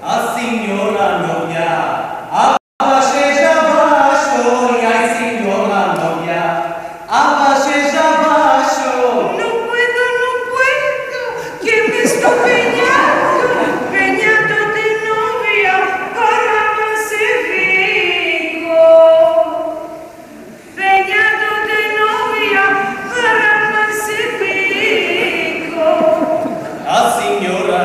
A signora novia, abaixei já baixo, e ai signora novia, abaixei já baixo. No puedo, que me estoy peñando de novia para Pacifico. Peñando de novia para Pacifico. A signora